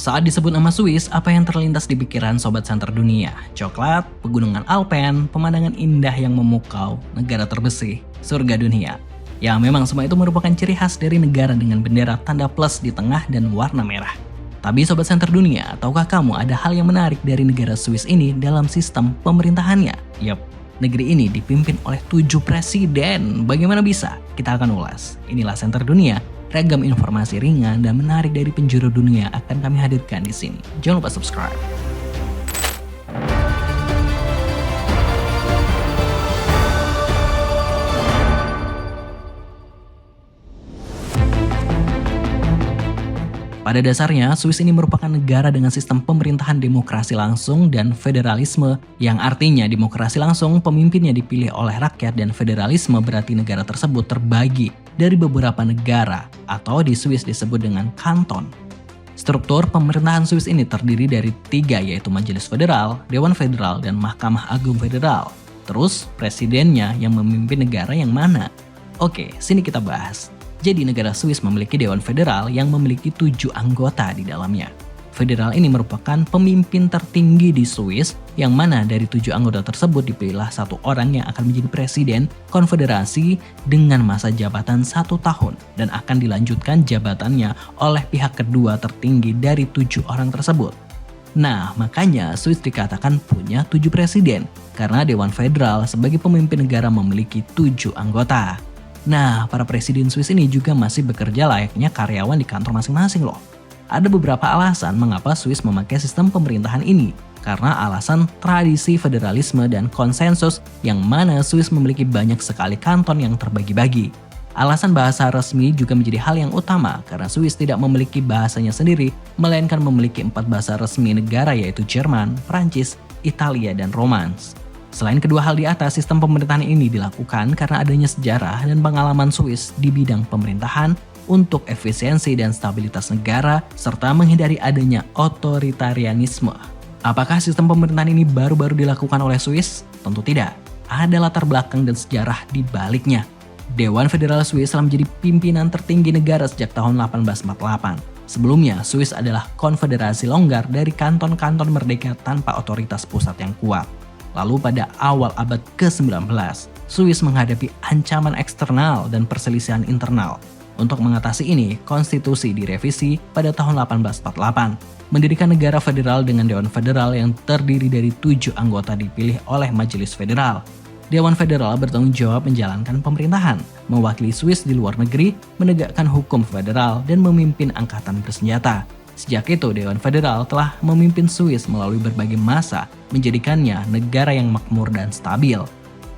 Saat disebut nama Swiss, apa yang terlintas di pikiran Sobat Center Dunia? Coklat, pegunungan Alpen, pemandangan indah yang memukau, negara terbersih, surga dunia. Ya memang semua itu merupakan ciri khas dari negara dengan bendera tanda plus di tengah dan warna merah. Tapi Sobat Center Dunia, tahukah kamu ada hal yang menarik dari negara Swiss ini dalam sistem pemerintahannya? Yap, negeri ini dipimpin oleh 7 presiden. Bagaimana bisa? Kita akan ulas. Inilah Center Dunia. Ragam informasi ringan dan menarik dari penjuru dunia akan kami hadirkan di sini. Jangan lupa subscribe. Pada dasarnya, Swiss ini merupakan negara dengan sistem pemerintahan demokrasi langsung dan federalisme, yang artinya demokrasi langsung pemimpinnya dipilih oleh rakyat dan federalisme berarti negara tersebut terbagi dari beberapa negara atau di Swiss disebut dengan kanton. Struktur pemerintahan Swiss ini terdiri dari 3 yaitu Majelis Federal, Dewan Federal, dan Mahkamah Agung Federal. Terus presidennya yang memimpin negara yang mana? Oke, sini kita bahas. Jadi negara Swiss memiliki Dewan Federal yang memiliki 7 anggota di dalamnya. Federal ini merupakan pemimpin tertinggi di Swiss, yang mana dari 7 anggota tersebut dipilihlah 1 orang yang akan menjadi presiden konfederasi dengan masa jabatan 1 tahun dan akan dilanjutkan jabatannya oleh pihak kedua tertinggi dari 7 orang tersebut. Nah, makanya Swiss dikatakan punya 7 presiden karena Dewan Federal sebagai pemimpin negara memiliki 7 anggota. Nah, para presiden Swiss ini juga masih bekerja layaknya karyawan di kantor masing-masing loh. Ada beberapa alasan mengapa Swiss memakai sistem pemerintahan ini. Karena alasan tradisi federalisme dan konsensus yang mana Swiss memiliki banyak sekali kanton yang terbagi-bagi. Alasan bahasa resmi juga menjadi hal yang utama karena Swiss tidak memiliki bahasanya sendiri, melainkan memiliki 4 bahasa resmi negara yaitu Jerman, Prancis, Italia, dan Romans. Selain kedua hal di atas, sistem pemerintahan ini dilakukan karena adanya sejarah dan pengalaman Swiss di bidang pemerintahan untuk efisiensi dan stabilitas negara, serta menghindari adanya otoritarianisme. Apakah sistem pemerintahan ini baru-baru dilakukan oleh Swiss? Tentu tidak. Ada latar belakang dan sejarah di baliknya. Dewan Federal Swiss telah menjadi pimpinan tertinggi negara sejak tahun 1848. Sebelumnya, Swiss adalah konfederasi longgar dari kanton-kanton merdeka tanpa otoritas pusat yang kuat. Lalu pada awal abad ke-19, Swiss menghadapi ancaman eksternal dan perselisihan internal. Untuk mengatasi ini, konstitusi direvisi pada tahun 1848, mendirikan negara federal dengan Dewan Federal yang terdiri dari 7 anggota dipilih oleh Majelis Federal. Dewan Federal bertanggung jawab menjalankan pemerintahan, mewakili Swiss di luar negeri, menegakkan hukum federal, dan memimpin angkatan bersenjata. Sejak itu, Dewan Federal telah memimpin Swiss melalui berbagai masa, menjadikannya negara yang makmur dan stabil.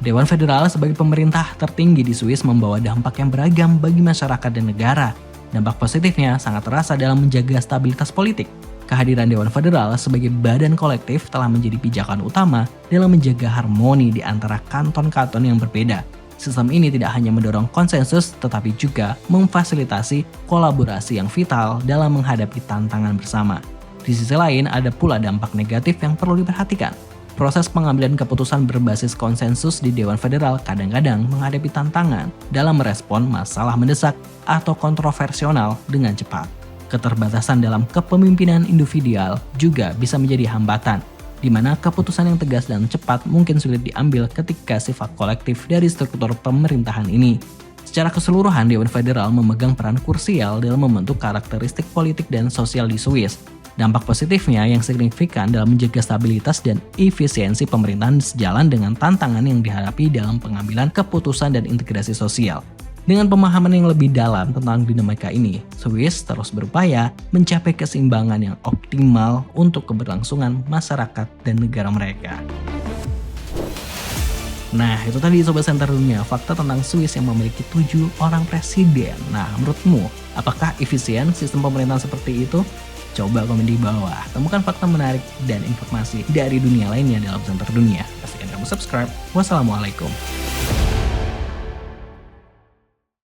Dewan Federal sebagai pemerintah tertinggi di Swiss membawa dampak yang beragam bagi masyarakat dan negara. Dampak positifnya sangat terasa dalam menjaga stabilitas politik. Kehadiran Dewan Federal sebagai badan kolektif telah menjadi pijakan utama dalam menjaga harmoni di antara kanton-kanton yang berbeda. Sistem ini tidak hanya mendorong konsensus, tetapi juga memfasilitasi kolaborasi yang vital dalam menghadapi tantangan bersama. Di sisi lain, ada pula dampak negatif yang perlu diperhatikan. Proses pengambilan keputusan berbasis konsensus di Dewan Federal kadang-kadang menghadapi tantangan dalam merespon masalah mendesak atau kontroversial dengan cepat. Keterbatasan dalam kepemimpinan individual juga bisa menjadi hambatan, di mana keputusan yang tegas dan cepat mungkin sulit diambil ketika sifat kolektif dari struktur pemerintahan ini. Secara keseluruhan, Dewan Federal memegang peran krusial dalam membentuk karakteristik politik dan sosial di Swiss. Dampak positifnya yang signifikan dalam menjaga stabilitas dan efisiensi pemerintahan sejalan dengan tantangan yang dihadapi dalam pengambilan keputusan dan integrasi sosial. Dengan pemahaman yang lebih dalam tentang dinamika ini, Swiss terus berupaya mencapai keseimbangan yang optimal untuk keberlangsungan masyarakat dan negara mereka. Nah, itu tadi Sobat Center Dunia, fakta tentang Swiss yang memiliki 7 orang presiden. Nah, menurutmu, apakah efisien sistem pemerintahan seperti itu? Coba komen di bawah. Temukan fakta menarik dan informasi dari dunia lainnya dalam Center Dunia. Pastikan kamu subscribe. Wassalamualaikum.